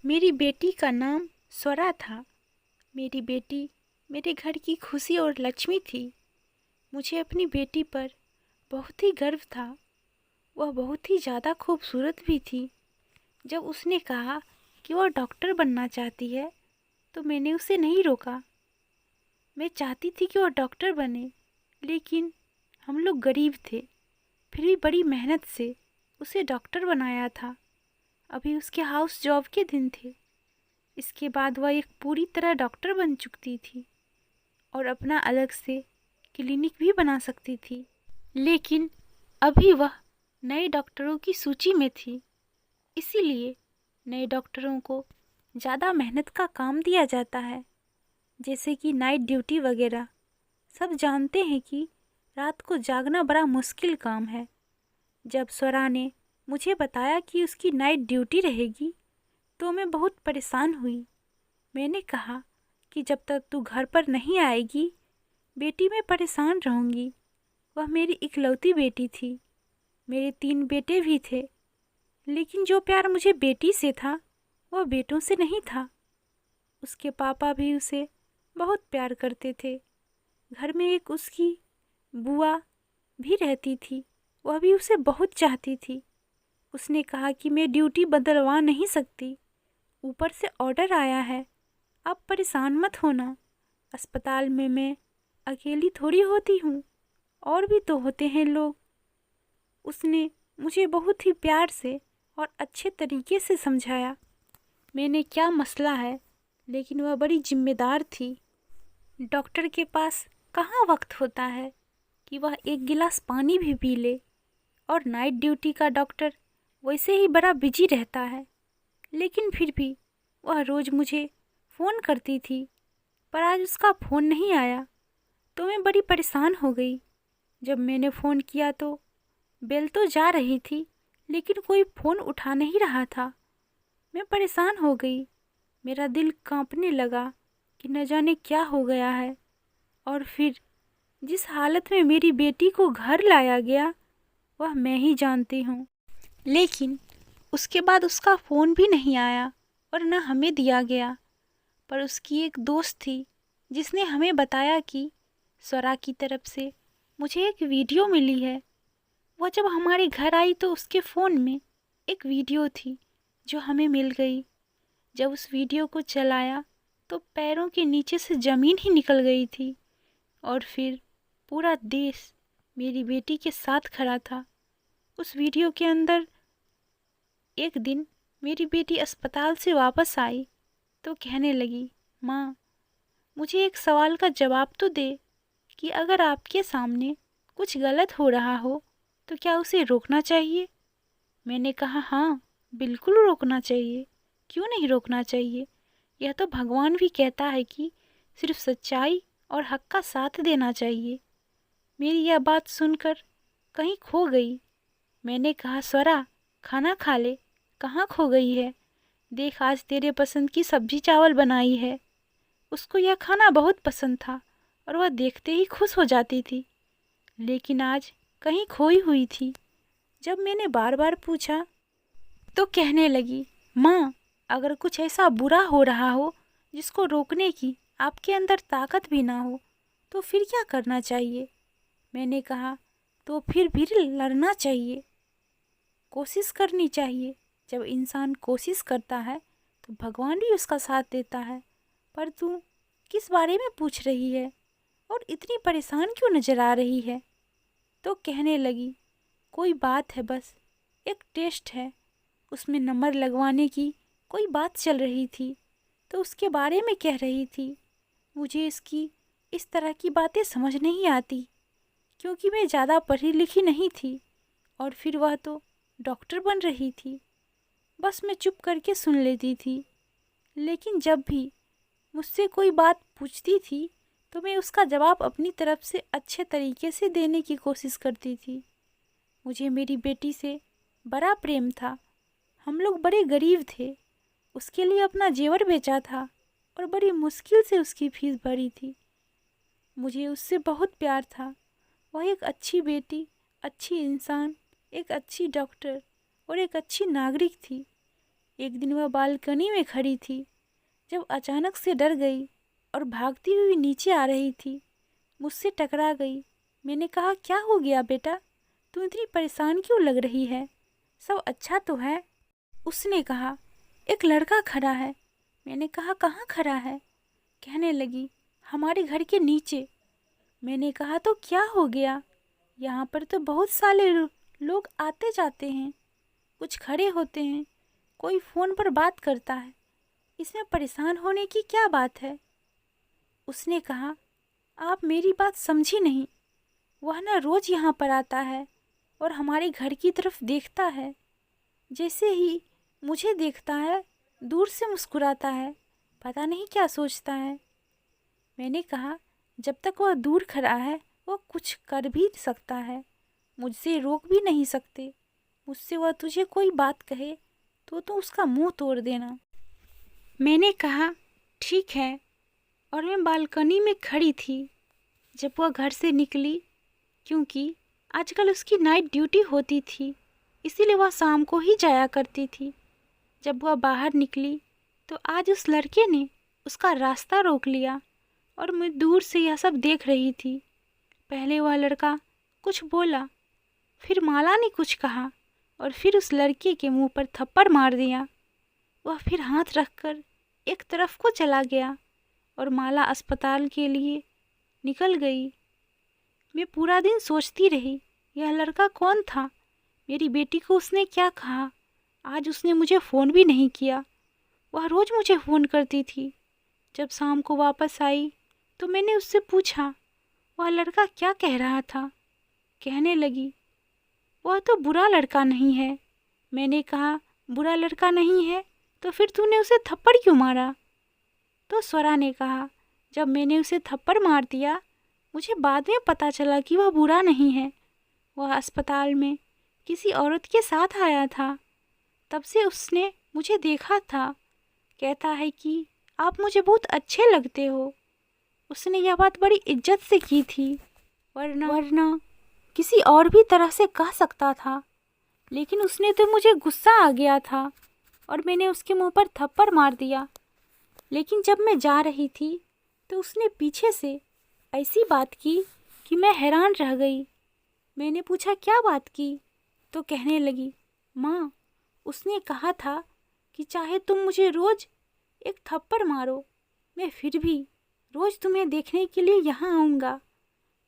मेरी बेटी का नाम स्वरा था। मेरी बेटी मेरे घर की खुशी और लक्ष्मी थी। मुझे अपनी बेटी पर बहुत ही गर्व था। वह बहुत ही ज़्यादा खूबसूरत भी थी। जब उसने कहा कि वह डॉक्टर बनना चाहती है तो मैंने उसे नहीं रोका। मैं चाहती थी कि वह डॉक्टर बने, लेकिन हम लोग गरीब थे। फिर भी बड़ी मेहनत से उसे डॉक्टर बनाया था। अभी उसके हाउस जॉब के दिन थे। इसके बाद वह एक पूरी तरह डॉक्टर बन चुकी थी और अपना अलग से क्लिनिक भी बना सकती थी। लेकिन अभी वह नए डॉक्टरों की सूची में थी। इसीलिए नए डॉक्टरों को ज़्यादा मेहनत का काम दिया जाता है, जैसे कि नाइट ड्यूटी वगैरह। सब जानते हैं कि रात को जागना बड़ा मुश्किल काम है। जब स्वरा ने मुझे बताया कि उसकी नाइट ड्यूटी रहेगी तो मैं बहुत परेशान हुई। मैंने कहा कि जब तक तू घर पर नहीं आएगी बेटी मैं परेशान रहूँगी। वह मेरी इकलौती बेटी थी। मेरे 3 बेटे भी थे, लेकिन जो प्यार मुझे बेटी से था वह बेटों से नहीं था। उसके पापा भी उसे बहुत प्यार करते थे। घर में एक उसकी बुआ भी रहती थी, वह भी उसे बहुत चाहती थी। उसने कहा कि मैं ड्यूटी बदलवा नहीं सकती, ऊपर से ऑर्डर आया है, आप परेशान मत होना। अस्पताल में मैं अकेली थोड़ी होती हूँ, और भी तो होते हैं लोग। उसने मुझे बहुत ही प्यार से और अच्छे तरीके से समझाया मैंने क्या मसला है, लेकिन वह बड़ी जिम्मेदार थी। डॉक्टर के पास कहाँ वक्त होता है कि वह एक गिलास पानी भी पी ले। और नाइट ड्यूटी का डॉक्टर वैसे ही बड़ा बिजी रहता है, लेकिन फिर भी वह रोज़ मुझे फ़ोन करती थी। पर आज उसका फ़ोन नहीं आया तो मैं बड़ी परेशान हो गई। जब मैंने फ़ोन किया तो बेल तो जा रही थी, लेकिन कोई फ़ोन उठा नहीं रहा था। मैं परेशान हो गई। मेरा दिल कांपने लगा कि न जाने क्या हो गया है। और फिर जिस हालत में मेरी बेटी को घर लाया गया वह मैं ही जानती हूँ। लेकिन उसके बाद उसका फ़ोन भी नहीं आया और न हमें दिया गया। पर उसकी एक दोस्त थी जिसने हमें बताया कि स्वरा की तरफ से मुझे एक वीडियो मिली है। वह जब हमारे घर आई तो उसके फ़ोन में एक वीडियो थी जो हमें मिल गई। जब उस वीडियो को चलाया तो पैरों के नीचे से ज़मीन ही निकल गई थी। और फिर पूरा देश मेरी बेटी के साथ खड़ा था। उस वीडियो के अंदर एक दिन मेरी बेटी अस्पताल से वापस आई तो कहने लगी, माँ मुझे एक सवाल का जवाब तो दे कि अगर आपके सामने कुछ गलत हो रहा हो तो क्या उसे रोकना चाहिए। मैंने कहा हाँ, बिल्कुल रोकना चाहिए। क्यों नहीं रोकना चाहिए? यह तो भगवान भी कहता है कि सिर्फ सच्चाई और हक का साथ देना चाहिए। मेरी यह बात सुनकर कहीं खो गई। मैंने कहा स्वरा खाना खा ले, कहाँ खो गई है? देख आज तेरे पसंद की सब्जी चावल बनाई है। उसको यह खाना बहुत पसंद था और वह देखते ही खुश हो जाती थी, लेकिन आज कहीं खोई हुई थी। जब मैंने बार बार पूछा तो कहने लगी, माँ अगर कुछ ऐसा बुरा हो रहा हो जिसको रोकने की आपके अंदर ताकत भी ना हो तो फिर क्या करना चाहिए? मैंने कहा तो फिर भी लड़ना चाहिए, कोशिश करनी चाहिए। जब इंसान कोशिश करता है तो भगवान भी उसका साथ देता है। पर तू किस बारे में पूछ रही है और इतनी परेशान क्यों नजर आ रही है? तो कहने लगी, कोई बात है, बस एक टेस्ट है, उसमें नंबर लगवाने की कोई बात चल रही थी तो उसके बारे में कह रही थी। मुझे इसकी इस तरह की बातें समझ नहीं आती क्योंकि मैं ज़्यादा पढ़ी लिखी नहीं थी। और फिर वह तो डॉक्टर बन रही थी। बस मैं चुप करके सुन लेती थी। लेकिन जब भी मुझसे कोई बात पूछती थी तो मैं उसका जवाब अपनी तरफ से अच्छे तरीके से देने की कोशिश करती थी। मुझे मेरी बेटी से बड़ा प्रेम था। हम लोग बड़े गरीब थे। उसके लिए अपना जेवर बेचा था और बड़ी मुश्किल से उसकी फीस भरी थी। मुझे उससे बहुत प्यार था। वह एक अच्छी बेटी, अच्छी इंसान, एक अच्छी डॉक्टर और एक अच्छी नागरिक थी। एक दिन वह बालकनी में खड़ी थी, जब अचानक से डर गई और भागती हुई नीचे आ रही थी। मुझसे टकरा गई। मैंने कहा, क्या हो गया बेटा, तू इतनी परेशान क्यों लग रही है? सब अच्छा तो है? उसने कहा, एक लड़का खड़ा है। मैंने कहा, कहाँ खड़ा है? कहने लगी, हमारे घर के नीचे। मैंने कहा, तो क्या हो गया? यहाँ पर तो बहुत सारे लोग आते जाते हैं, कुछ खड़े होते हैं, कोई फ़ोन पर बात करता है, इसमें परेशान होने की क्या बात है? उसने कहा, आप मेरी बात समझी नहीं। वह ना रोज़ यहाँ पर आता है और हमारे घर की तरफ देखता है। जैसे ही मुझे देखता है, दूर से मुस्कुराता है, पता नहीं क्या सोचता है। मैंने कहा, जब तक वह दूर खड़ा है वह कुछ कर भी सकता है, मुझसे रोक भी नहीं सकते। मुझसे वह तुझे कोई बात कहे तो उसका मुंह तोड़ देना। मैंने कहा, ठीक है। और मैं बालकनी में खड़ी थी। जब वह घर से निकली, क्योंकि आजकल उसकी नाइट ड्यूटी होती थी, इसीलिए वह शाम को ही जाया करती थी। जब वह बाहर निकली तो आज उस लड़के ने उसका रास्ता रोक लिया और मैं दूर से यह सब देख रही थी। पहले वह लड़का कुछ बोला, फिर माला ने कुछ कहा और फिर उस लड़के के मुंह पर थप्पड़ मार दिया। वह फिर हाथ रखकर एक तरफ को चला गया और माला अस्पताल के लिए निकल गई। मैं पूरा दिन सोचती रही, यह लड़का कौन था? मेरी बेटी को उसने क्या कहा? आज उसने मुझे फ़ोन भी नहीं किया। वह रोज़ मुझे फ़ोन करती थी। जब शाम को वापस आई तो मैंने उससे पूछा, वह लड़का क्या कह रहा था? कहने लगी, वह तो बुरा लड़का नहीं है। मैंने कहा, बुरा लड़का नहीं है तो फिर तूने उसे थप्पड़ क्यों मारा? तो स्वरा ने कहा, जब मैंने उसे थप्पड़ मार दिया, मुझे बाद में पता चला कि वह बुरा नहीं है। वह अस्पताल में किसी औरत के साथ आया था। तब से उसने मुझे देखा था। कहता है कि आप मुझे बहुत अच्छे लगते हो। उसने यह बात बड़ी इज्जत से की थी, वरना किसी और भी तरह से कह सकता था। लेकिन उसने तो मुझे गुस्सा आ गया था और मैंने उसके मुंह पर थप्पड़ मार दिया। लेकिन जब मैं जा रही थी तो उसने पीछे से ऐसी बात की कि मैं हैरान रह गई। मैंने पूछा, क्या बात की? तो कहने लगी, माँ, उसने कहा था कि चाहे तुम मुझे रोज़ एक थप्पड़ मारो, मैं फिर भी रोज़ तुम्हें देखने के लिए यहाँ आऊँगा,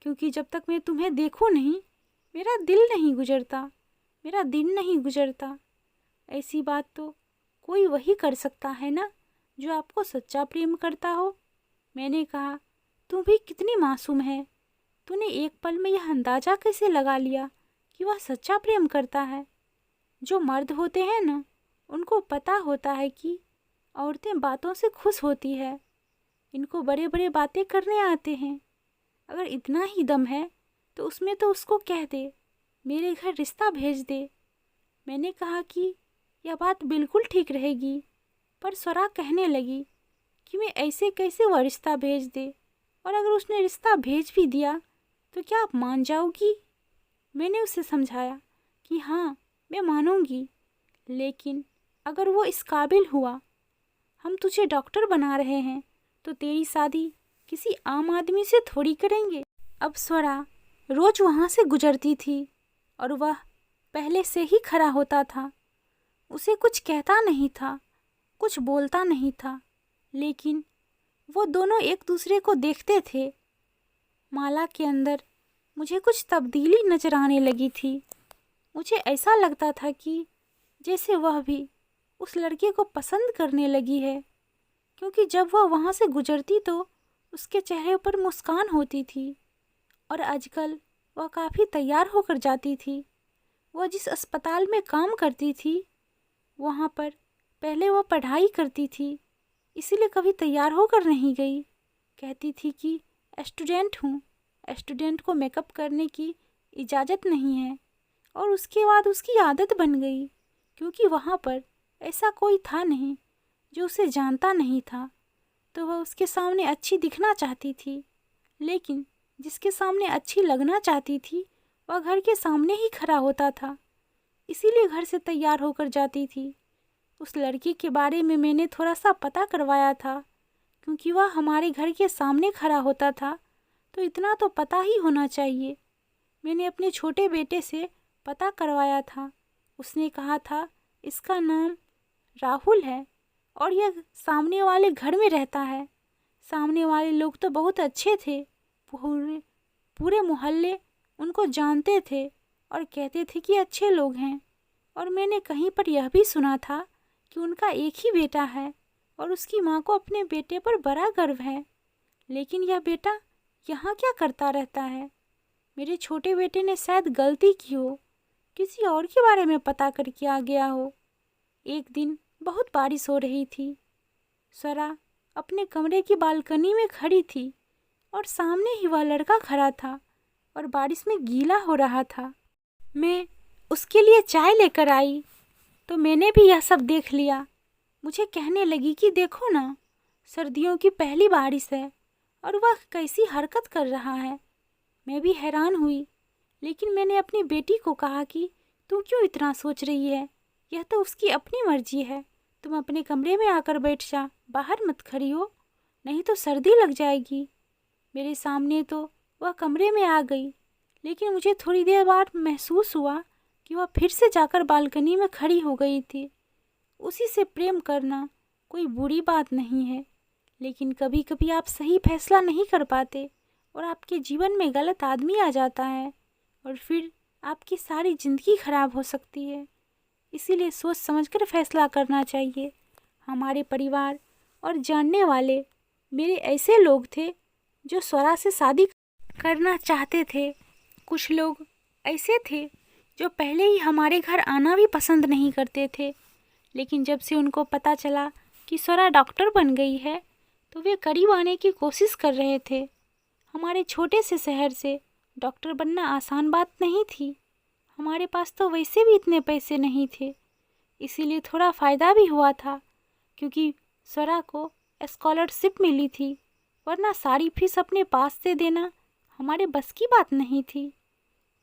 क्योंकि जब तक मैं तुम्हें देखूँ नहीं, मेरा दिल नहीं गुजरता, मेरा दिन नहीं गुजरता। ऐसी बात तो कोई वही कर सकता है ना जो आपको सच्चा प्रेम करता हो। मैंने कहा, तू भी कितनी मासूम है। तूने एक पल में यह अंदाज़ा कैसे लगा लिया कि वह सच्चा प्रेम करता है? जो मर्द होते हैं ना, उनको पता होता है कि औरतें बातों से खुश होती है। इनको बड़े बड़े बातें करने आते हैं। अगर इतना ही दम है तो उसमें तो उसको कह दे, मेरे घर रिश्ता भेज दे। मैंने कहा कि यह बात बिल्कुल ठीक रहेगी, पर स्वरा कहने लगी कि मैं ऐसे कैसे वह रिश्ता भेज दे, और अगर उसने रिश्ता भेज भी दिया तो क्या आप मान जाओगी? मैंने उसे समझाया कि हाँ, मैं मानूंगी, लेकिन अगर वो इस काबिल हुआ, हम तुझे डॉक्टर बना रहे हैं, तो तेरी शादी किसी आम आदमी से थोड़ी करेंगे। अब स्वरा रोज वहाँ से गुजरती थी और वह पहले से ही खड़ा होता था। उसे कुछ कहता नहीं था, कुछ बोलता नहीं था, लेकिन वो दोनों एक दूसरे को देखते थे। माला के अंदर मुझे कुछ तब्दीली नजर आने लगी थी। मुझे ऐसा लगता था कि जैसे वह भी उस लड़के को पसंद करने लगी है, क्योंकि जब वह वहाँ से गुजरती तो उसके चेहरे पर मुस्कान होती थी और आजकल वह काफ़ी तैयार होकर जाती थी। वह जिस अस्पताल में काम करती थी, वहाँ पर पहले वह पढ़ाई करती थी, इसीलिए कभी तैयार होकर नहीं गई। कहती थी कि स्टूडेंट हूँ, स्टूडेंट को मेकअप करने की इजाज़त नहीं है। और उसके बाद उसकी आदत बन गई, क्योंकि वहाँ पर ऐसा कोई था नहीं जो उसे जानता नहीं था, तो वह उसके सामने अच्छी दिखना चाहती थी। लेकिन जिसके सामने अच्छी लगना चाहती थी वह घर के सामने ही खड़ा होता था, इसीलिए घर से तैयार होकर जाती थी। उस लड़की के बारे में मैंने थोड़ा सा पता करवाया था, क्योंकि वह हमारे घर के सामने खड़ा होता था, तो इतना तो पता ही होना चाहिए। मैंने अपने छोटे बेटे से पता करवाया था। उसने कहा था इसका नाम राहुल है और यह सामने वाले घर में रहता है। सामने वाले लोग तो बहुत अच्छे थे, पूरे पूरे मोहल्ले उनको जानते थे और कहते थे कि अच्छे लोग हैं। और मैंने कहीं पर यह भी सुना था कि उनका एक ही बेटा है और उसकी माँ को अपने बेटे पर बड़ा गर्व है। लेकिन यह बेटा यहाँ क्या करता रहता है? मेरे छोटे बेटे ने शायद गलती की हो, किसी और के बारे में पता करके आ गया हो। एक दिन बहुत बारिश हो रही थी। स्वरा अपने कमरे की बालकनी में खड़ी थी और सामने ही वह लड़का खड़ा था और बारिश में गीला हो रहा था। मैं उसके लिए चाय लेकर आई तो मैंने भी यह सब देख लिया। मुझे कहने लगी कि देखो ना, सर्दियों की पहली बारिश है और वह कैसी हरकत कर रहा है। मैं भी हैरान हुई, लेकिन मैंने अपनी बेटी को कहा कि तू क्यों इतना सोच रही है, यह तो उसकी अपनी मर्जी है। तुम अपने कमरे में आकर बैठ जा, बाहर मत खड़ी हो, नहीं तो सर्दी लग जाएगी। मेरे सामने तो वह कमरे में आ गई, लेकिन मुझे थोड़ी देर बाद महसूस हुआ कि वह फिर से जाकर बालकनी में खड़ी हो गई थी। उसी से प्रेम करना कोई बुरी बात नहीं है, लेकिन कभी कभी आप सही फैसला नहीं कर पाते और आपके जीवन में गलत आदमी आ जाता है और फिर आपकी सारी ज़िंदगी खराब हो सकती है। इसीलिए सोच समझकर फैसला करना चाहिए। हमारे परिवार और जानने वाले मेरे ऐसे लोग थे जो स्वरा से शादी करना चाहते थे। कुछ लोग ऐसे थे जो पहले ही हमारे घर आना भी पसंद नहीं करते थे, लेकिन जब से उनको पता चला कि स्वरा डॉक्टर बन गई है तो वे करीब आने की कोशिश कर रहे थे। हमारे छोटे से शहर से डॉक्टर बनना आसान बात नहीं थी। हमारे पास तो वैसे भी इतने पैसे नहीं थे, इसीलिए थोड़ा फ़ायदा भी हुआ था, क्योंकि स्वरा को स्कॉलरशिप मिली थी, वरना सारी फीस अपने पास से देना हमारे बस की बात नहीं थी।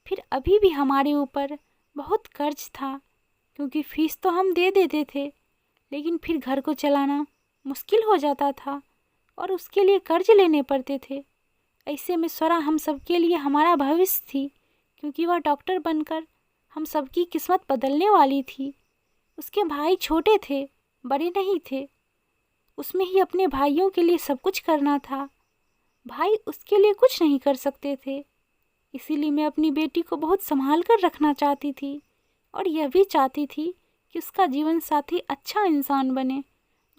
फिर अभी भी हमारे ऊपर बहुत कर्ज था, क्योंकि फ़ीस तो हम दे देते थे, लेकिन फिर घर को चलाना मुश्किल हो जाता था और उसके लिए कर्ज लेने पड़ते थे। ऐसे में स्वरा हम सबके लिए हमारा भविष्य थी, क्योंकि वह डॉक्टर बनकर हम सबकी किस्मत बदलने वाली थी। उसके भाई छोटे थे, बड़े नहीं थे। उसमें ही अपने भाइयों के लिए सब कुछ करना था। भाई उसके लिए कुछ नहीं कर सकते थे। इसीलिए मैं अपनी बेटी को बहुत संभाल कर रखना चाहती थी और यह भी चाहती थी कि उसका जीवन साथी अच्छा इंसान बने,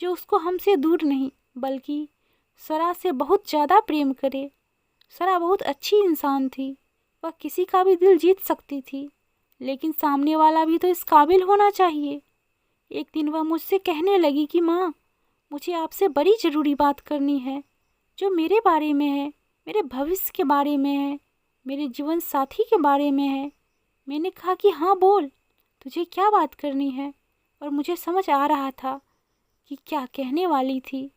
जो उसको हमसे दूर नहीं बल्कि स्वरा से बहुत ज़्यादा प्रेम करे। स्वरा बहुत अच्छी इंसान थी, वह किसी का भी दिल जीत सकती थी, लेकिन सामने वाला भी तो इस काबिल होना चाहिए। एक दिन वह मुझसे कहने लगी कि माँ, मुझे आपसे बड़ी ज़रूरी बात करनी है, जो मेरे बारे में है, मेरे भविष्य के बारे में है, मेरे जीवन साथी के बारे में है। मैंने कहा कि हाँ बोल, तुझे क्या बात करनी है, और मुझे समझ आ रहा था कि क्या कहने वाली थी।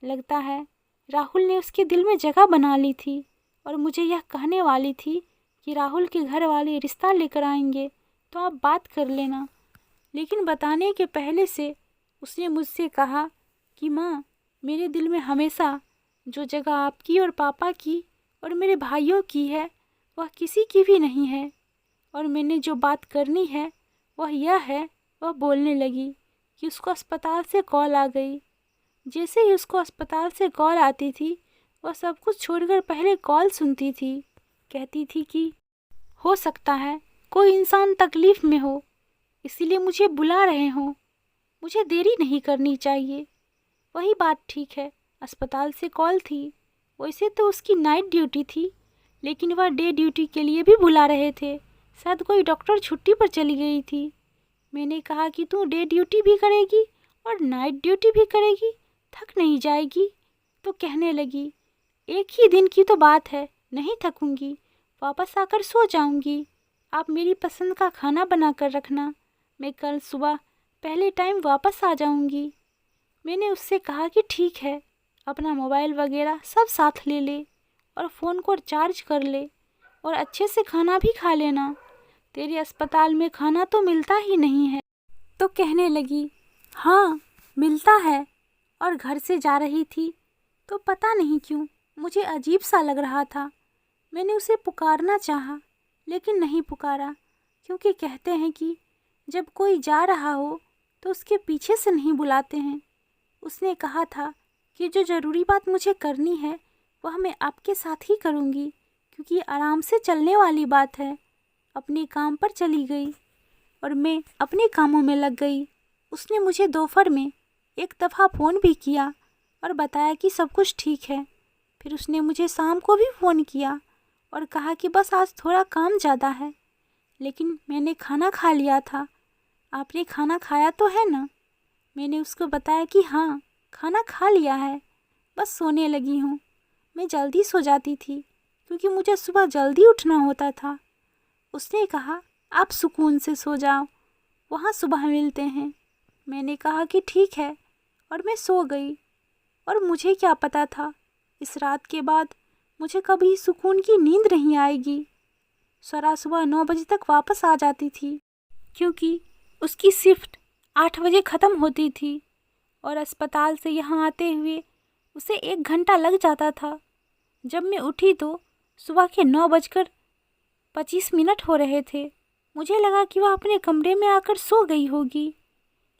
लगता है राहुल ने उसके दिल में जगह बना ली थी और मुझे यह कहने वाली थी कि राहुल के घर वाले रिश्ता लेकर आएंगे तो आप बात कर लेना। लेकिन बताने के पहले से उसने मुझसे कहा कि माँ, मेरे दिल में हमेशा जो जगह आपकी और पापा की और मेरे भाइयों की है वह किसी की भी नहीं है, और मैंने जो बात करनी है वह यह है। वह बोलने लगी कि उसको अस्पताल से कॉल आ गई। जैसे ही उसको अस्पताल से कॉल आती थी वह सब कुछ छोड़कर पहले कॉल सुनती थी। कहती थी कि हो सकता है कोई इंसान तकलीफ़ में हो, इसीलिए मुझे बुला रहे हों, मुझे देरी नहीं करनी चाहिए। वही बात ठीक है, अस्पताल से कॉल थी। वैसे तो उसकी नाइट ड्यूटी थी, लेकिन वह डे ड्यूटी के लिए भी बुला रहे थे। शायद कोई डॉक्टर छुट्टी पर चली गई थी। मैंने कहा कि तू डे ड्यूटी भी करेगी और नाइट ड्यूटी भी करेगी, थक नहीं जाएगी? तो कहने लगी, एक ही दिन की तो बात है, नहीं थकूंगी, वापस आकर सो जाऊंगी। आप मेरी पसंद का खाना बना कर रखना, मैं कल सुबह पहले टाइम वापस आ जाऊंगी। मैंने उससे कहा कि ठीक है, अपना मोबाइल वगैरह सब साथ ले ले और फ़ोन को चार्ज कर ले और अच्छे से खाना भी खा लेना, तेरे अस्पताल में खाना तो मिलता ही नहीं है। तो कहने लगी, हाँ, मिलता है। और घर से जा रही थी तो पता नहीं क्यों मुझे अजीब सा लग रहा था। मैंने उसे पुकारना चाहा, लेकिन नहीं पुकारा, क्योंकि कहते हैं कि जब कोई जा रहा हो तो उसके पीछे से नहीं बुलाते हैं। उसने कहा था कि जो ज़रूरी बात मुझे करनी है वह मैं आपके साथ ही करूँगी, क्योंकि आराम से चलने वाली बात है। अपने काम पर चली गई और मैं अपने कामों में लग गई। उसने मुझे दोपहर में एक दफ़ा फ़ोन भी किया और बताया कि सब कुछ ठीक है। फिर उसने मुझे शाम को भी फ़ोन किया और कहा कि बस आज थोड़ा काम ज़्यादा है, लेकिन मैंने खाना खा लिया था। आपने खाना खाया तो है ना? मैंने उसको बताया कि हाँ, खाना खा लिया है, बस सोने लगी हूँ। मैं जल्दी सो जाती थी क्योंकि मुझे सुबह जल्दी उठना होता था। उसने कहा आप सुकून से सो जाओ, वहाँ सुबह मिलते हैं। मैंने कहा कि ठीक है और मैं सो गई। और मुझे क्या पता था इस रात के बाद मुझे कभी सुकून की नींद नहीं आएगी। स्वरा सुबह 9 बजे तक वापस आ जाती थी, क्योंकि उसकी शिफ्ट 8 बजे ख़त्म होती थी और अस्पताल से यहाँ आते हुए उसे 1 घंटा लग जाता था। जब मैं उठी तो सुबह के 9:25 हो रहे थे। मुझे लगा कि वह अपने कमरे में आकर सो गई होगी,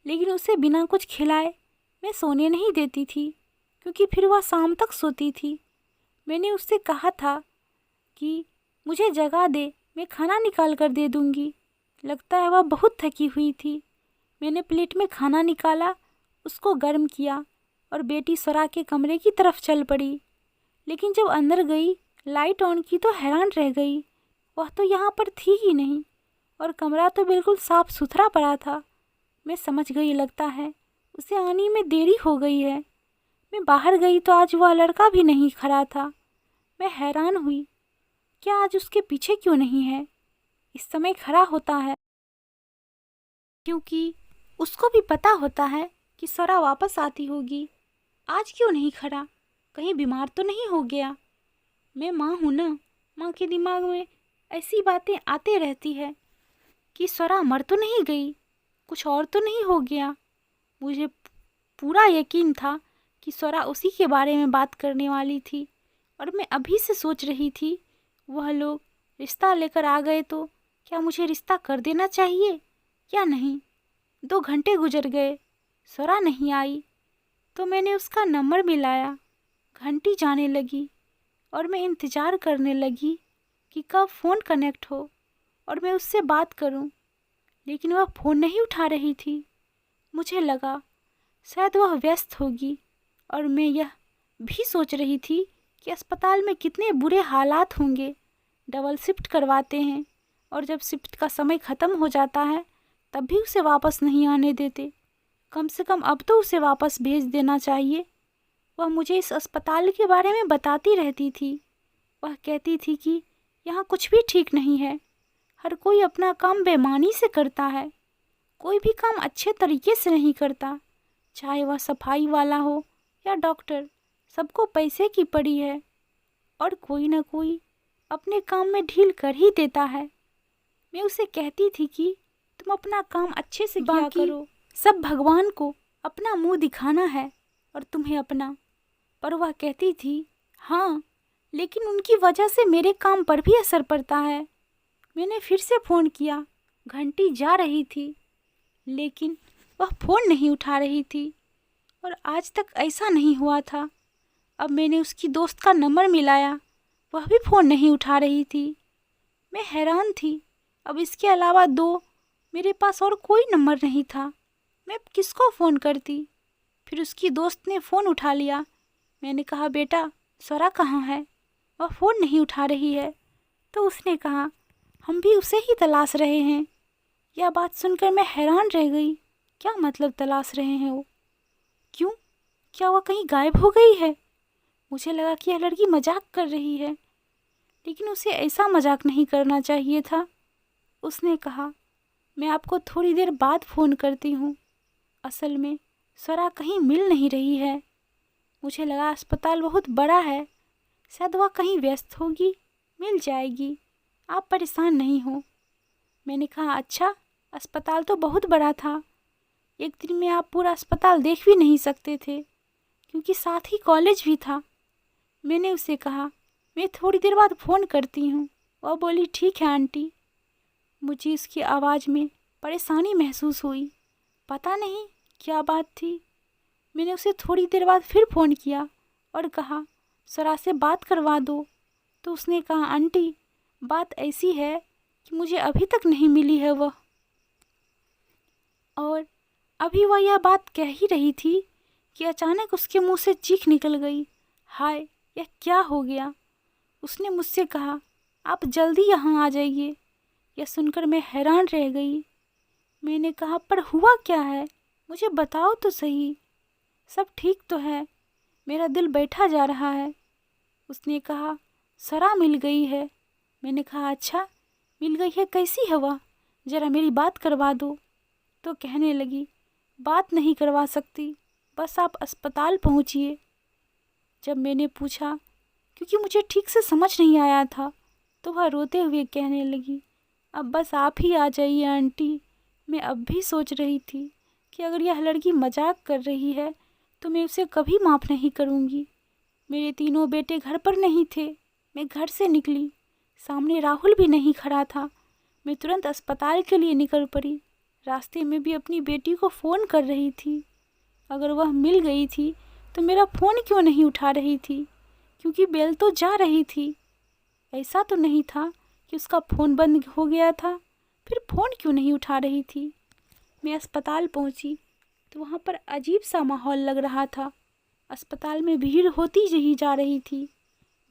लेकिन उसे बिना कुछ खिलाए मैं सोने नहीं देती थी, क्योंकि फिर वह शाम तक सोती थी। मैंने उससे कहा था कि मुझे जगा दे, मैं खाना निकाल कर दे दूँगी। लगता है वह बहुत थकी हुई थी। मैंने प्लेट में खाना निकाला, उसको गर्म किया और बेटी स्वरा के कमरे की तरफ चल पड़ी। लेकिन जब अंदर गई, लाइट ऑन की तो हैरान रह गई। वह तो यहाँ पर थी ही नहीं और कमरा तो बिल्कुल साफ सुथरा पड़ा था। मैं समझ गई, लगता है उसे आने में देरी हो गई है। मैं बाहर गई तो आज वह लड़का भी नहीं खड़ा था। मैं हैरान हुई, क्या आज उसके पीछे क्यों नहीं है? इस समय खड़ा होता है क्योंकि उसको भी पता होता है कि स्वरा वापस आती होगी। आज क्यों नहीं खड़ा? कहीं बीमार तो नहीं हो गया? मैं माँ हूँ ना, माँ के दिमाग में ऐसी बातें आते रहती है कि स्वरा मर तो नहीं गई, कुछ और तो नहीं हो गया। मुझे पूरा यकीन था कि स्वरा उसी के बारे में बात करने वाली थी और मैं अभी से सोच रही थी, वह लोग रिश्ता लेकर आ गए तो क्या मुझे रिश्ता कर देना चाहिए या नहीं। 2 घंटे गुजर गए, स्वरा नहीं आई तो मैंने उसका नंबर मिलाया। घंटी जाने लगी और मैं इंतज़ार करने लगी कि कब फ़ोन कनेक्ट हो और मैं उससे बात करूं, लेकिन वह फ़ोन नहीं उठा रही थी। मुझे लगा शायद वह व्यस्त होगी और मैं यह भी सोच रही थी कि अस्पताल में कितने बुरे हालात होंगे। डबल शिफ्ट करवाते हैं और जब शिफ्ट का समय ख़त्म हो जाता है तब भी उसे वापस नहीं आने देते। कम से कम अब तो उसे वापस भेज देना चाहिए। वह मुझे इस अस्पताल के बारे में बताती रहती थी। वह कहती थी कि यहाँ कुछ भी ठीक नहीं है, हर कोई अपना काम बेईमानी से करता है, कोई भी काम अच्छे तरीके से नहीं करता, चाहे वह सफाई वाला हो या डॉक्टर, सबको पैसे की पड़ी है और कोई ना कोई अपने काम में ढील कर ही देता है। मैं उसे कहती थी कि तुम अपना काम अच्छे से किया करो, सब भगवान को अपना मुंह दिखाना है और तुम्हें अपना। पर वह कहती थी हाँ, लेकिन उनकी वजह से मेरे काम पर भी असर पड़ता है। मैंने फिर से फ़ोन किया, घंटी जा रही थी लेकिन वह फ़ोन नहीं उठा रही थी और आज तक ऐसा नहीं हुआ था। अब मैंने उसकी दोस्त का नंबर मिलाया, वह भी फ़ोन नहीं उठा रही थी। मैं हैरान थी, अब इसके अलावा 2 मेरे पास और कोई नंबर नहीं था। मैं किसको फ़ोन करती? फिर उसकी दोस्त ने फ़ोन उठा लिया। मैंने कहा बेटा, स्वरा कहाँ है? वह फ़ोन नहीं उठा रही है। तो उसने कहा हम भी उसे ही तलाश रहे हैं। यह बात सुनकर मैं हैरान रह गई। क्या मतलब तलाश रहे हैं वो? क्यों? क्या वह कहीं गायब हो गई है? मुझे लगा कि यह लड़की मजाक कर रही है, लेकिन उसे ऐसा मजाक नहीं करना चाहिए था। उसने कहा मैं आपको थोड़ी देर बाद फ़ोन करती हूँ। असल में स्वरा कहीं मिल नहीं रही है। मुझे लगा अस्पताल बहुत बड़ा है, शायद वह कहीं व्यस्त होगी, मिल जाएगी, आप परेशान नहीं हो। मैंने कहा अच्छा, अस्पताल तो बहुत बड़ा था, एक दिन में आप पूरा अस्पताल देख भी नहीं सकते थे, क्योंकि साथ ही कॉलेज भी था। मैंने उसे कहा, मैं थोड़ी देर बाद फ़ोन करती हूँ। वह बोली, ठीक है आंटी। मुझे उसकी आवाज़ में परेशानी महसूस हुई। पता नहीं क्या बात थी। मैंने उसे थोड़ी देर बाद फिर फ़ोन किया और कहा, सरा से बात करवा दो। तो उसने कहा, आंटी बात ऐसी है कि मुझे अभी तक नहीं मिली है वह। और अभी वह यह बात कह ही रही थी कि अचानक उसके मुंह से चीख निकल गई। हाय, यह क्या हो गया। उसने मुझसे कहा, आप जल्दी यहाँ आ जाइए। यह सुनकर मैं हैरान रह गई। मैंने कहा, पर हुआ क्या है, मुझे बताओ तो सही। सब ठीक तो है, मेरा दिल बैठा जा रहा है। उसने कहा, सरा मिल गई है। मैंने कहा, अच्छा मिल गई है, कैसी है वह, ज़रा मेरी बात करवा दो। तो कहने लगी, बात नहीं करवा सकती, बस आप अस्पताल पहुंचिए। जब मैंने पूछा, क्योंकि मुझे ठीक से समझ नहीं आया था, तो वह रोते हुए कहने लगी, अब बस आप ही आ जाइए आंटी। मैं अब भी सोच रही थी कि अगर यह लड़की मजाक कर रही है तो मैं उसे कभी माफ़ नहीं करूँगी। मेरे तीनों बेटे घर पर नहीं थे। मैं घर से निकली, सामने राहुल भी नहीं खड़ा था। मैं तुरंत अस्पताल के लिए निकल पड़ी। रास्ते में भी अपनी बेटी को फ़ोन कर रही थी। अगर वह मिल गई थी तो मेरा फ़ोन क्यों नहीं उठा रही थी, क्योंकि बेल तो जा रही थी। ऐसा तो नहीं था कि उसका फ़ोन बंद हो गया था, फिर फ़ोन क्यों नहीं उठा रही थी। मैं अस्पताल पहुंची तो वहाँ पर अजीब सा माहौल लग रहा था। अस्पताल में भीड़ होती ही जा रही थी।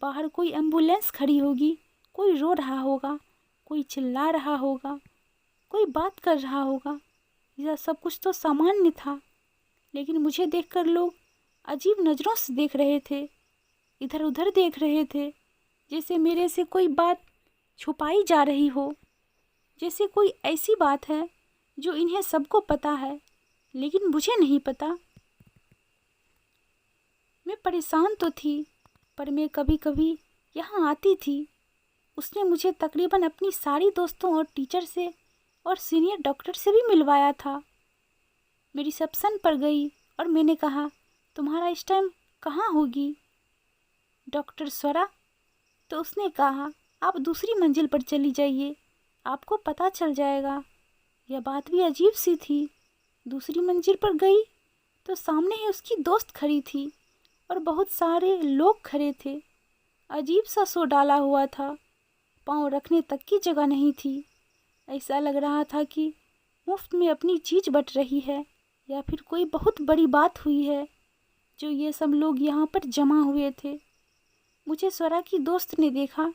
बाहर कोई एम्बुलेंस खड़ी होगी, कोई रो रहा होगा, कोई चिल्ला रहा होगा, कोई बात कर रहा होगा। यह सब कुछ तो सामान्य था, लेकिन मुझे देखकर लोग अजीब नज़रों से देख रहे थे, इधर उधर देख रहे थे, जैसे मेरे से कोई बात छुपाई जा रही हो, जैसे कोई ऐसी बात है जो इन्हें सबको पता है लेकिन मुझे नहीं पता। मैं परेशान तो थी, पर मैं कभी कभी यहाँ आती थी। उसने मुझे तकरीबन अपनी सारी दोस्तों और टीचर से और सीनियर डॉक्टर से भी मिलवाया था। मैं रिसेप्शन पर गई और मैंने कहा, तुम्हारा इस टाइम कहाँ होगी डॉक्टर स्वरा। तो उसने कहा, आप दूसरी मंजिल पर चली जाइए, आपको पता चल जाएगा। यह बात भी अजीब सी थी। दूसरी मंजिल पर गई तो सामने ही उसकी दोस्त खड़ी थी और बहुत सारे लोग खड़े थे। अजीब सा शो डाला हुआ था, पाँव रखने तक की जगह नहीं थी। ऐसा लग रहा था कि मुफ्त में अपनी चीज़ बट रही है, या फिर कोई बहुत बड़ी बात हुई है जो ये सब लोग यहाँ पर जमा हुए थे। मुझे स्वरा की दोस्त ने देखा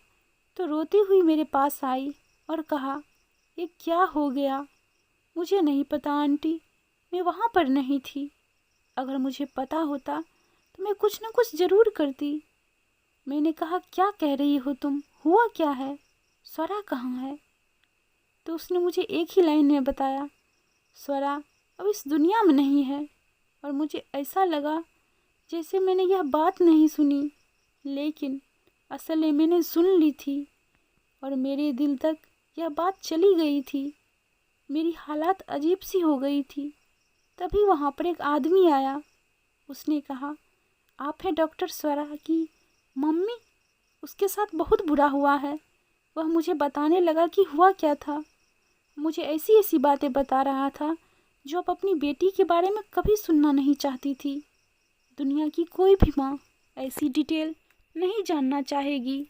तो रोती हुई मेरे पास आई और कहा, ये क्या हो गया। मुझे नहीं पता आंटी, मैं वहाँ पर नहीं थी। अगर मुझे पता होता तो मैं कुछ न कुछ ज़रूर करती। मैंने कहा, क्या कह रही हो तुम, हुआ क्या है, स्वरा कहाँ है। तो उसने मुझे एक ही लाइन में बताया, स्वरा अब इस दुनिया में नहीं है। और मुझे ऐसा लगा जैसे मैंने यह बात नहीं सुनी, लेकिन असल में मैंने सुन ली थी और मेरे दिल तक यह बात चली गई थी। मेरी हालत अजीब सी हो गई थी। तभी वहाँ पर एक आदमी आया। उसने कहा, आप हैं डॉक्टर स्वरा की मम्मी। उसके साथ बहुत बुरा हुआ है। वह मुझे बताने लगा कि हुआ क्या था। मुझे ऐसी ऐसी बातें बता रहा था जो अब अपनी बेटी के बारे में कभी सुनना नहीं चाहती थी। दुनिया की कोई भी माँ ऐसी डिटेल नहीं जानना चाहेगी।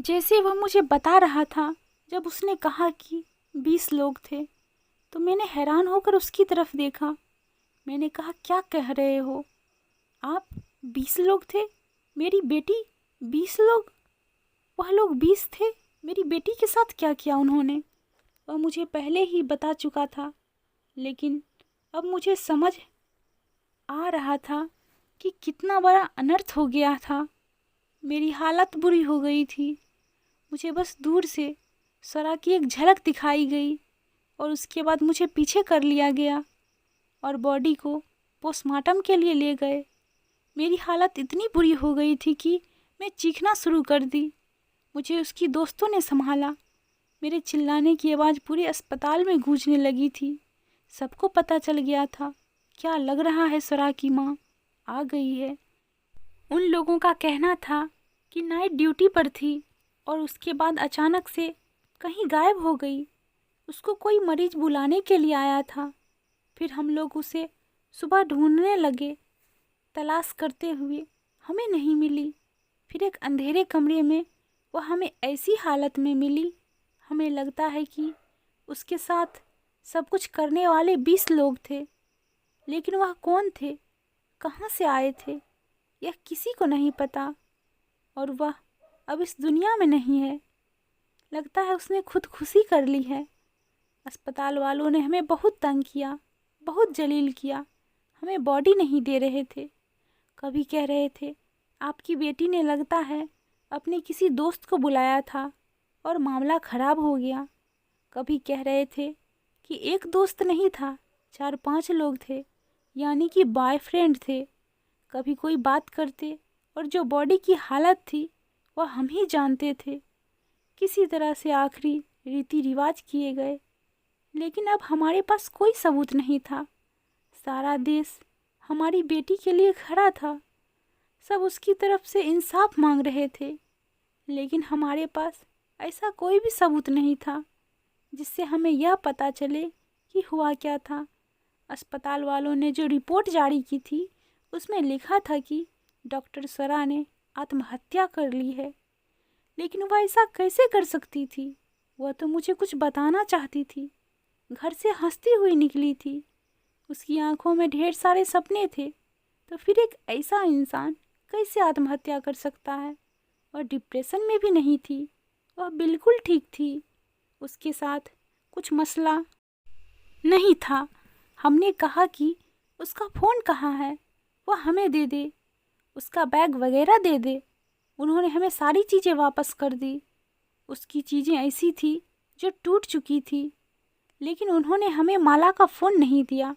जैसे वह मुझे बता रहा था, जब उसने कहा कि 20 लोग थे, तो मैंने हैरान होकर उसकी तरफ देखा। मैंने कहा, क्या कह रहे हो आप, 20 लोग थे, मेरी बेटी 20 लोग। वह लोग 20 थे, मेरी बेटी के साथ क्या किया उन्होंने। वह मुझे पहले ही बता चुका था, लेकिन अब मुझे समझ आ रहा था कि कितना बड़ा अनर्थ हो गया था। मेरी हालत बुरी हो गई थी। मुझे बस दूर से स्वरा की एक झलक दिखाई गई और उसके बाद मुझे पीछे कर लिया गया और बॉडी को पोस्टमार्टम के लिए ले गए। मेरी हालत इतनी बुरी हो गई थी कि मैं चीखना शुरू कर दी। मुझे उसकी दोस्तों ने संभाला। मेरे चिल्लाने की आवाज़ पूरे अस्पताल में गूंजने लगी थी। सबको पता चल गया था। क्या लग रहा है स्वरा की माँ आ गई है। उन लोगों का कहना था कि नाइट ड्यूटी पर थी और उसके बाद अचानक से कहीं गायब हो गई। उसको कोई मरीज बुलाने के लिए आया था। फिर हम लोग उसे सुबह ढूंढने लगे, तलाश करते हुए हमें नहीं मिली। फिर एक अंधेरे कमरे में वह हमें ऐसी हालत में मिली, हमें लगता है कि उसके साथ सब कुछ करने वाले 20 लोग थे, लेकिन वह कौन थे, कहाँ से आए थे, यह किसी को नहीं पता। और वह अब इस दुनिया में नहीं है। लगता है उसने खुदकुशी कर ली है। अस्पताल वालों ने हमें बहुत तंग किया, बहुत जलील किया। हमें बॉडी नहीं दे रहे थे। कभी कह रहे थे आपकी बेटी ने लगता है अपने किसी दोस्त को बुलाया था और मामला खराब हो गया। कभी कह रहे थे कि एक दोस्त नहीं था, 4-5 लोग थे, यानी कि बॉयफ्रेंड थे। कभी कोई बात करते और जो बॉडी की हालत थी वह हम ही जानते थे। किसी तरह से आखिरी रीति रिवाज किए गए, लेकिन अब हमारे पास कोई सबूत नहीं था। सारा देश हमारी बेटी के लिए खड़ा था। सब उसकी तरफ से इंसाफ मांग रहे थे, लेकिन हमारे पास ऐसा कोई भी सबूत नहीं था जिससे हमें यह पता चले कि हुआ क्या था। अस्पताल वालों ने जो रिपोर्ट जारी की थी उसमें लिखा था कि डॉक्टर स्वरा ने आत्महत्या कर ली है, लेकिन वह ऐसा कैसे कर सकती थी? वह तो मुझे कुछ बताना चाहती थी। घर से हंसती हुई निकली थी। उसकी आंखों में ढेर सारे सपने थे। तो फिर एक ऐसा इंसान कैसे आत्महत्या कर सकता है? वह डिप्रेशन में भी नहीं थी, वह बिल्कुल ठीक थी। उसके साथ कुछ मसला नहीं था। हमने कहा कि उसका फ़ोन कहाँ है, वह हमें दे दे, उसका बैग वगैरह दे दे। उन्होंने हमें सारी चीज़ें वापस कर दी। उसकी चीज़ें ऐसी थी जो टूट चुकी थी, लेकिन उन्होंने हमें माला का फ़ोन नहीं दिया।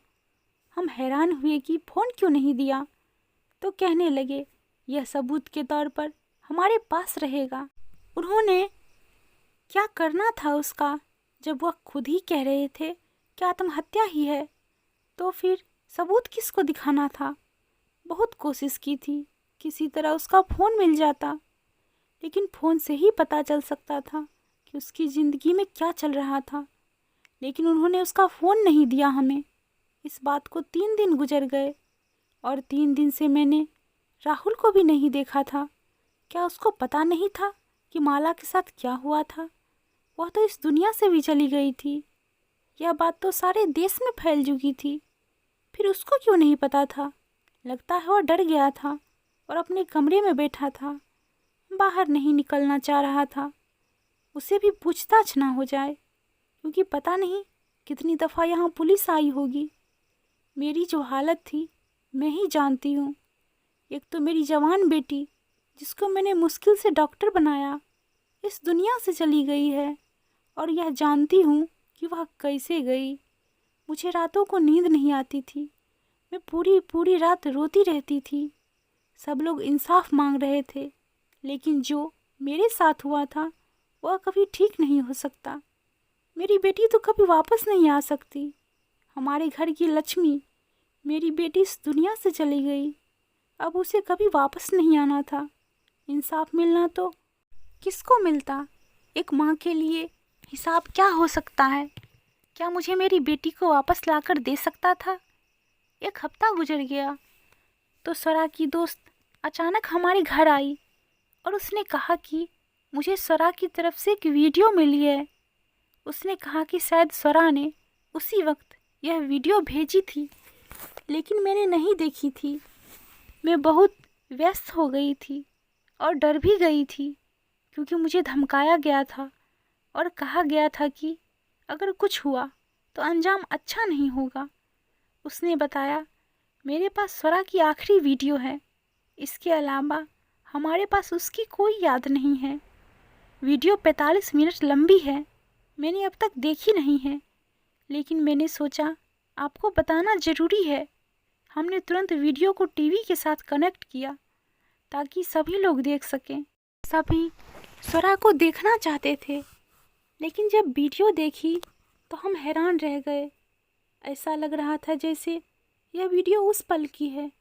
हम हैरान हुए कि फ़ोन क्यों नहीं दिया, तो कहने लगे यह सबूत के तौर पर हमारे पास रहेगा। उन्होंने क्या करना था उसका, जब वह खुद ही कह रहे थे कि आत्महत्या ही है, तो फिर सबूत किसको दिखाना था? बहुत कोशिश की थी, किसी तरह उसका फ़ोन मिल जाता, लेकिन फ़ोन से ही पता चल सकता था कि उसकी ज़िंदगी में क्या चल रहा था। लेकिन उन्होंने उसका फ़ोन नहीं दिया हमें। इस बात को 3 दिन गुजर गए और 3 दिन से मैंने राहुल को भी नहीं देखा था। क्या उसको पता नहीं था कि माला के साथ क्या हुआ था? वह तो इस दुनिया से भी चली गई थी। यह बात तो सारे देश में फैल चुकी थी। फिर उसको क्यों नहीं पता था? लगता है वह डर गया था और अपने कमरे में बैठा था, बाहर नहीं निकलना चाह रहा था। उसे भी पूछताछ ना हो जाए, क्योंकि पता नहीं कितनी दफ़ा यहाँ पुलिस आई होगी। मेरी जो हालत थी मैं ही जानती हूँ। एक तो मेरी जवान बेटी, जिसको मैंने मुश्किल से डॉक्टर बनाया, इस दुनिया से चली गई है, और यह जानती हूँ कि वह कैसे गई। मुझे रातों को नींद नहीं आती थी। मैं पूरी पूरी रात रोती रहती थी। सब लोग इंसाफ मांग रहे थे, लेकिन जो मेरे साथ हुआ था वह कभी ठीक नहीं हो सकता। मेरी बेटी तो कभी वापस नहीं आ सकती। हमारे घर की लक्ष्मी, मेरी बेटी इस दुनिया से चली गई। अब उसे कभी वापस नहीं आना था। इंसाफ मिलना तो किसको मिलता? एक माँ के लिए हिसाब क्या हो सकता है? क्या मुझे मेरी बेटी को वापस लाकर दे सकता था? 1 हफ्ता गुजर गया तो स्वरा की दोस्त अचानक हमारे घर आई और उसने कहा कि मुझे स्वरा की तरफ से एक वीडियो मिली है। उसने कहा कि शायद स्वरा ने उसी वक्त यह वीडियो भेजी थी, लेकिन मैंने नहीं देखी थी। मैं बहुत व्यस्त हो गई थी और डर भी गई थी, क्योंकि मुझे धमकाया गया था और कहा गया था कि अगर कुछ हुआ तो अंजाम अच्छा नहीं होगा। उसने बताया मेरे पास स्वरा की आखिरी वीडियो है, इसके अलावा हमारे पास उसकी कोई याद नहीं है। वीडियो 45 मिनट लंबी है, मैंने अब तक देखी नहीं है, लेकिन मैंने सोचा आपको बताना ज़रूरी है। हमने तुरंत वीडियो को टीवी के साथ कनेक्ट किया ताकि सभी लोग देख सकें। सभी स्वरा को देखना चाहते थे, लेकिन जब वीडियो देखी तो हम हैरान रह गए। ऐसा लग रहा था जैसे यह वीडियो उस पल की है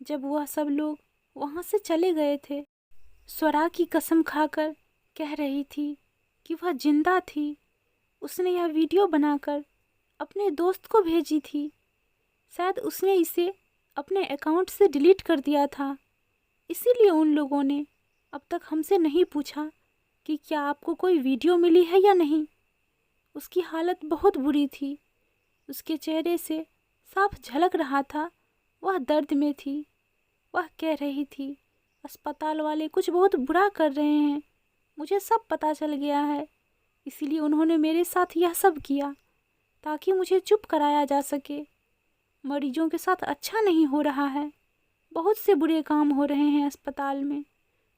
जब वह सब लोग वहाँ से चले गए थे। स्वरा की कसम खाकर कह रही थी कि वह जिंदा थी। उसने यह वीडियो बनाकर अपने दोस्त को भेजी थी। शायद उसने इसे अपने अकाउंट से डिलीट कर दिया था, इसीलिए उन लोगों ने अब तक हमसे नहीं पूछा कि क्या आपको कोई वीडियो मिली है या नहीं। उसकी हालत बहुत बुरी थी। उसके चेहरे से साफ झलक रहा था वह दर्द में थी। वह कह रही थी, अस्पताल वाले कुछ बहुत बुरा कर रहे हैं, मुझे सब पता चल गया है, इसीलिए उन्होंने मेरे साथ यह सब किया ताकि मुझे चुप कराया जा सके। मरीजों के साथ अच्छा नहीं हो रहा है, बहुत से बुरे काम हो रहे हैं अस्पताल में।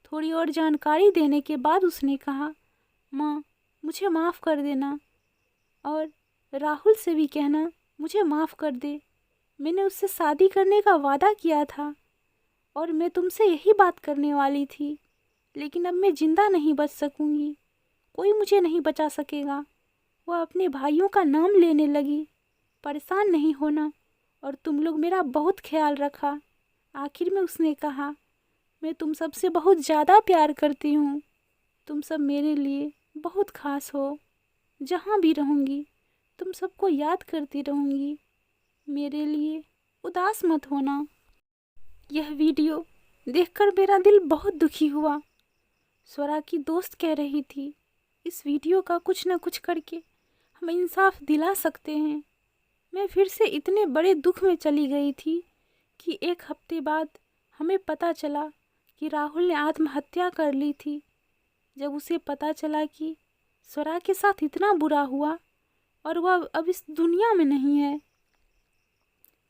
थोड़ी और जानकारी देने के बाद उसने कहा, माँ मुझे माफ़ कर देना और राहुल से भी कहना मुझे माफ़ कर दे। मैंने उससे शादी करने का वादा किया था और मैं तुमसे यही बात करने वाली थी, लेकिन अब मैं जिंदा नहीं बच सकूंगी, कोई मुझे नहीं बचा सकेगा। वह अपने भाइयों का नाम लेने लगी। परेशान नहीं होना और तुम लोग मेरा बहुत ख्याल रखा। आखिर में उसने कहा, मैं तुम सबसे बहुत ज़्यादा प्यार करती हूँ। तुम सब मेरे लिए बहुत खास हो। जहाँ भी रहूँगी तुम सबको याद करती रहूँगी। मेरे लिए उदास मत होना। यह वीडियो देखकर मेरा दिल बहुत दुखी हुआ। स्वरा की दोस्त कह रही थी, इस वीडियो का कुछ न कुछ करके हम इंसाफ दिला सकते हैं। मैं फिर से इतने बड़े दुख में चली गई थी कि एक हफ्ते बाद हमें पता चला कि राहुल ने आत्महत्या कर ली थी। जब उसे पता चला कि स्वरा के साथ इतना बुरा हुआ और वह अब इस दुनिया में नहीं है,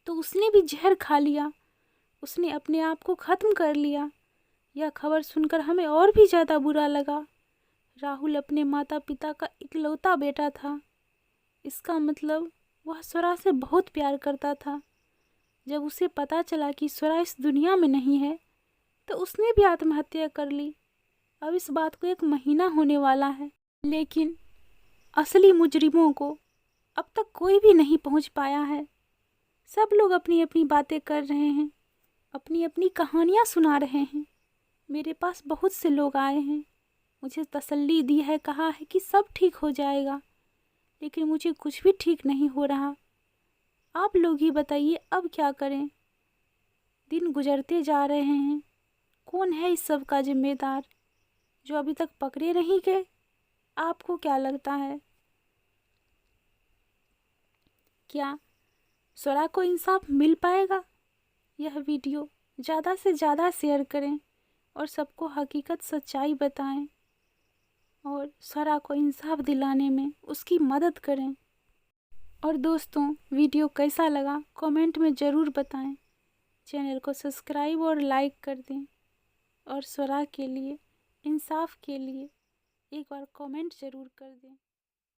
तो उसने भी जहर खा लिया। उसने अपने आप को ख़त्म कर लिया। यह खबर सुनकर हमें और भी ज़्यादा बुरा लगा। राहुल अपने माता पिता का इकलौता बेटा था। इसका मतलब वह स्वरा से बहुत प्यार करता था। जब उसे पता चला कि स्वरा इस दुनिया में नहीं है, तो उसने भी आत्महत्या कर ली। अब इस बात को 1 महीना होने वाला है, लेकिन असली मुजरिमों को अब तक कोई भी नहीं पहुंच पाया है। सब लोग अपनी अपनी बातें कर रहे हैं, अपनी अपनी कहानियाँ सुना रहे हैं। मेरे पास बहुत से लोग आए हैं, मुझे तसल्ली दी है, कहा है कि सब ठीक हो जाएगा, लेकिन मुझे कुछ भी ठीक नहीं हो रहा। आप लोग ही बताइए अब क्या करें। दिन गुजरते जा रहे हैं, कौन है इस सब का जिम्मेदार जो अभी तक पकड़े नहीं गए? आपको क्या लगता है, क्या स्वरा को इंसाफ मिल पाएगा? यह वीडियो ज़्यादा से ज़्यादा शेयर करें और सबको हकीकत सच्चाई बताएं और स्वरा को इंसाफ दिलाने में उसकी मदद करें। और दोस्तों, वीडियो कैसा लगा कमेंट में ज़रूर बताएं। चैनल को सब्सक्राइब और लाइक कर दें और स्वरा के लिए, इंसाफ के लिए एक बार कमेंट ज़रूर कर दें।